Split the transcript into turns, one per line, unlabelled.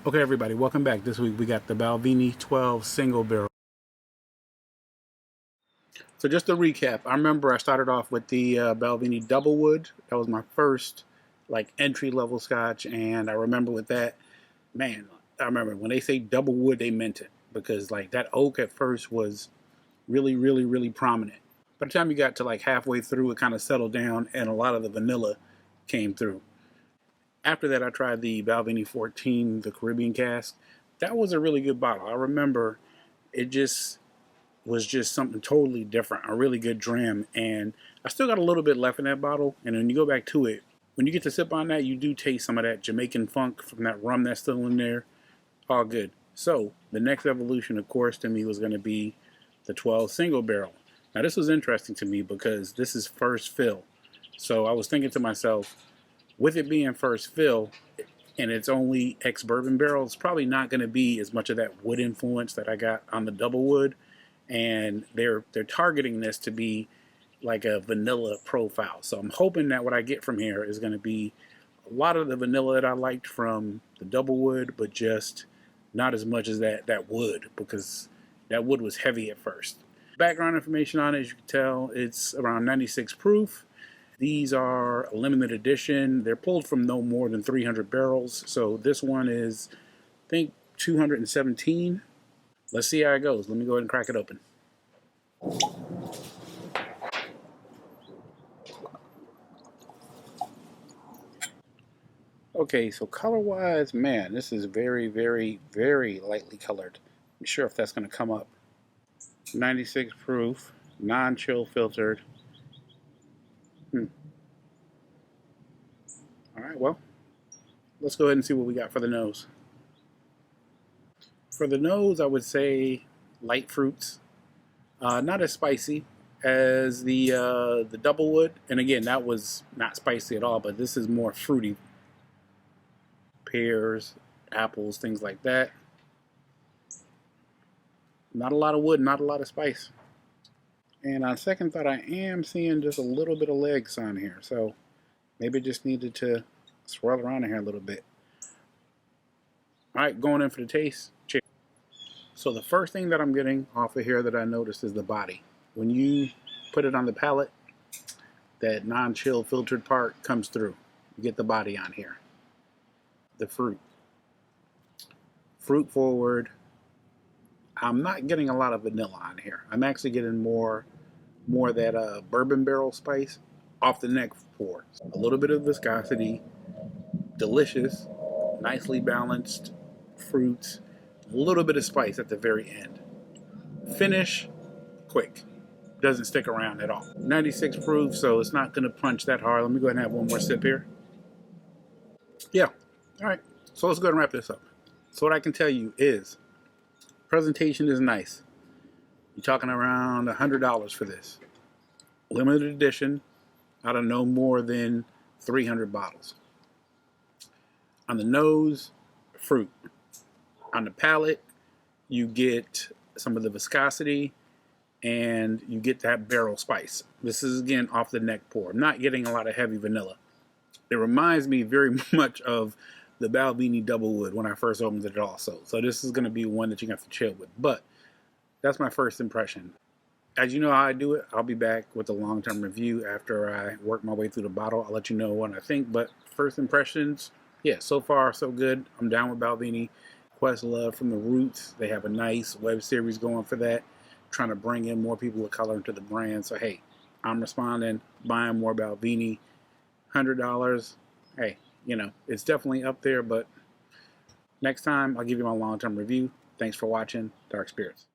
Okay, everybody, welcome back. This week we got the Balvenie 12 single barrel. So just to recap, I remember I started off with the Balvenie double wood. That was my first like entry level scotch, and I remember with that, man, I remember when they say double wood, they meant it, because like that oak at first was really prominent. By the time you got to like halfway through, it kind of settled down, and a lot of the vanilla came through. After that, I tried the Balvenie 14, the Caribbean cask. That was a really good bottle. I remember it just was just something totally different, a really good dram. And I still got a little bit left in that bottle. And when you go back to it, when you get to sip on that, you do taste some of that Jamaican funk from that rum that's still in there. All good. So the next evolution, of course, to me was going to be the 12 single barrel. Now, this was interesting to me because this is first fill. So I was thinking to myself, with it being first fill and it's only ex-bourbon barrel, it's probably not going to be as much of that wood influence that I got on the double wood. And they're targeting this to be like a vanilla profile. So I'm hoping that what I get from here is going to be a lot of the vanilla that I liked from the double wood, but just not as much as that wood, because that wood was heavy at first. Background information on it, as you can tell, it's around 96 proof. These are a limited edition. They're pulled from no more than 300 barrels. So this one is, I think, 217. Let's see how it goes. Let me go ahead and crack it open. Okay, so color-wise, man, this is very lightly colored. I'm sure if that's going to come up. 96 proof, non-chill filtered. All right, well, let's go ahead and see what we got for the nose. For the nose, I would say light fruits. Not as spicy as the double wood. And again, that was not spicy at all, but this is more fruity. Pears, apples, things like that. Not a lot of wood, not a lot of spice. And on second thought, I am seeing just a little bit of legs on here. So maybe just needed to swirl around in here a little bit. All right, going in for the taste. Cheers. So the first thing that I'm getting off of here that I noticed is the body. When you put it on the palate, that non-chill filtered part comes through. You get the body on here. The fruit. Fruit forward. I'm not getting a lot of vanilla on here. I'm actually getting more of that bourbon barrel spice off the neck pour. A little bit of viscosity. Delicious. Nicely balanced fruits. A little bit of spice at the very end. Finish, quick. Doesn't stick around at all. 96 proof, so it's not going to punch that hard. Let me go ahead and have one more sip here. Yeah. All right. So let's go ahead and wrap this up. So what I can tell you is, presentation is nice. You're talking around $100 for this. Limited edition, out of no more than 300 bottles. On the nose, fruit. On the palate, you get some of the viscosity and you get that barrel spice. This is, again, off the neck pour. I'm not getting a lot of heavy vanilla. It reminds me very much of the Balvenie double wood when I first opened it also. So this is going to be one that you have to chill with. But that's my first impression. As you know how I do it, I'll be back with a long-term review after I work my way through the bottle. I'll let you know what I think. But first impressions, yeah, so far so good. I'm down with Balvenie. Questlove from the roots. They have a nice web series going for that, trying to bring in more people of color into the brand. So hey, I'm responding, buying more Balvenie. $100. Hey, you know, it's definitely up there, but next time I'll give you my long-term review. Thanks for watching. Dark Spirits.